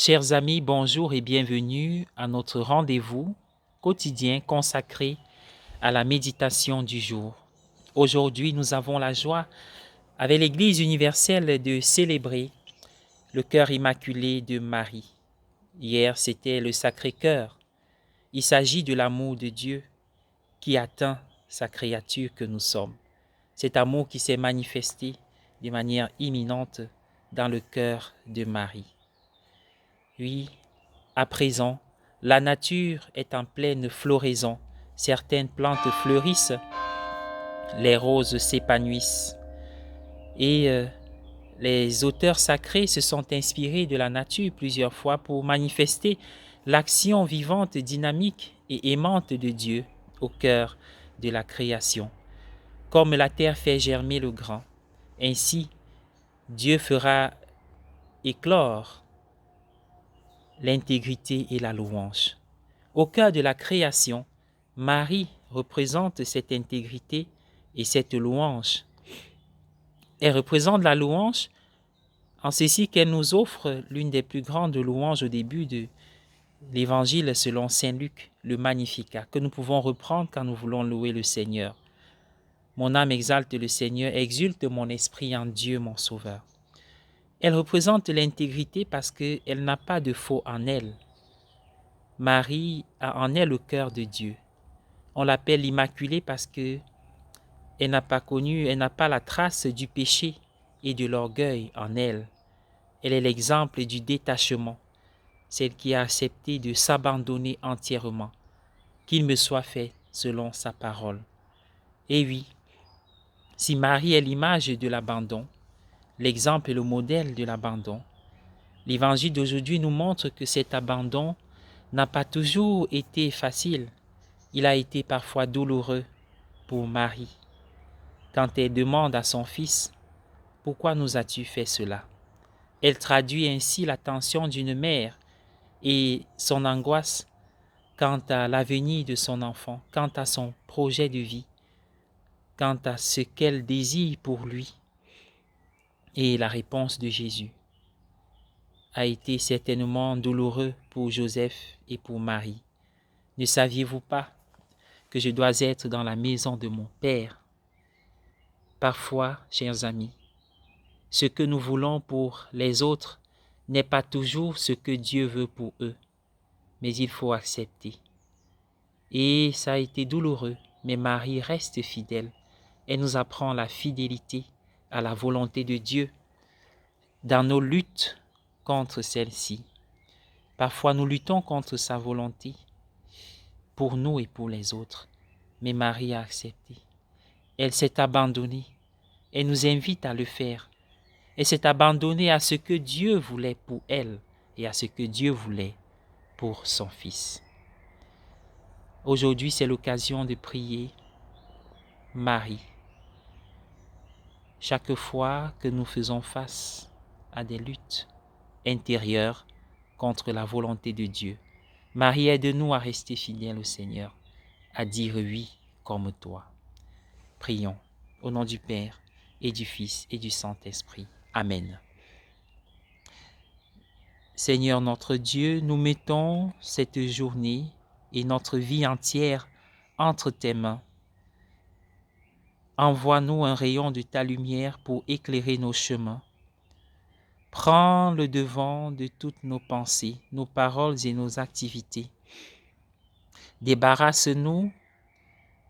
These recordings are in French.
Chers amis, bonjour et bienvenue à notre rendez-vous quotidien consacré à la méditation du jour. Aujourd'hui, nous avons la joie, avec l'Église universelle, de célébrer le cœur immaculé de Marie. Hier, c'était le Sacré-Cœur. Il s'agit de l'amour de Dieu qui atteint sa créature que nous sommes. Cet amour qui s'est manifesté de manière imminente dans le cœur de Marie. Oui, à présent, la nature est en pleine floraison. Certaines plantes fleurissent, les roses s'épanouissent. Et les auteurs sacrés se sont inspirés de la nature plusieurs fois pour manifester l'action vivante, dynamique et aimante de Dieu au cœur de la création. Comme la terre fait germer le grain, ainsi Dieu fera éclore l'intégrité et la louange. Au cœur de la création, Marie représente cette intégrité et cette louange. Elle représente la louange en ceci qu'elle nous offre l'une des plus grandes louanges au début de l'Évangile selon Saint Luc, le Magnificat, que nous pouvons reprendre quand nous voulons louer le Seigneur. Mon âme exalte le Seigneur, exulte mon esprit en Dieu mon Sauveur. Elle représente l'intégrité parce qu'elle n'a pas de faux en elle. Marie a en elle le cœur de Dieu. On l'appelle l'Immaculée parce que elle n'a pas la trace du péché et de l'orgueil en elle. Elle est l'exemple du détachement, celle qui a accepté de s'abandonner entièrement, qu'il me soit fait selon sa parole. Et oui, si Marie est l'image de l'abandon, l'exemple et le modèle de l'abandon, l'Évangile d'aujourd'hui nous montre que cet abandon n'a pas toujours été facile. Il a été parfois douloureux pour Marie. Quand elle demande à son fils « Pourquoi nous as-tu fait cela ?» Elle traduit ainsi la tension d'une mère et son angoisse quant à l'avenir de son enfant, quant à son projet de vie, quant à ce qu'elle désire pour lui. Et la réponse de Jésus a été certainement douloureuse pour Joseph et pour Marie. Ne saviez-vous pas que je dois être dans la maison de mon Père? Parfois, chers amis, ce que nous voulons pour les autres n'est pas toujours ce que Dieu veut pour eux, mais il faut accepter. Et ça a été douloureux, mais Marie reste fidèle. Elle nous apprend la fidélité à la volonté de Dieu dans nos luttes contre celle-ci. Parfois, nous luttons contre sa volonté pour nous et pour les autres, mais Marie a accepté. Elle s'est abandonnée. Elle nous invite à le faire. Elle s'est abandonnée à ce que Dieu voulait pour elle et à ce que Dieu voulait pour son Fils. Aujourd'hui, c'est l'occasion de prier Marie. Chaque fois que nous faisons face à des luttes intérieures contre la volonté de Dieu, Marie, aide-nous à rester fidèles au Seigneur, à dire oui comme toi. Prions au nom du Père et du Fils et du Saint-Esprit. Amen. Seigneur notre Dieu, nous mettons cette journée et notre vie entière entre tes mains. Envoie-nous un rayon de ta lumière pour éclairer nos chemins. Prends le devant de toutes nos pensées, nos paroles et nos activités. Débarrasse-nous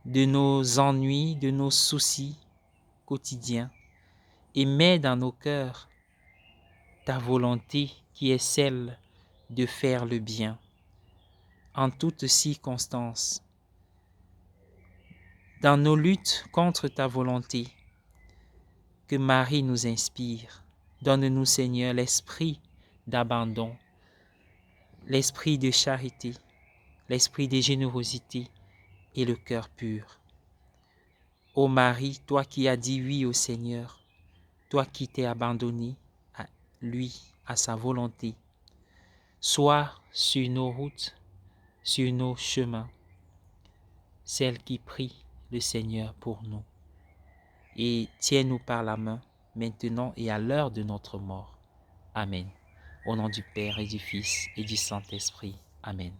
de nos ennuis, de nos soucis quotidiens et mets dans nos cœurs ta volonté qui est celle de faire le bien en toutes circonstances. Dans nos luttes contre ta volonté, que Marie nous inspire. Donne-nous, Seigneur, l'esprit d'abandon, l'esprit de charité, l'esprit de générosité et le cœur pur. Ô Marie, toi qui as dit oui au Seigneur, toi qui t'es abandonné à lui, à sa volonté, sois sur nos routes, sur nos chemins, celle qui prie le Seigneur pour nous. Et tiens-nous par la main, maintenant et à l'heure de notre mort. Amen. Au nom du Père et du Fils et du Saint-Esprit. Amen.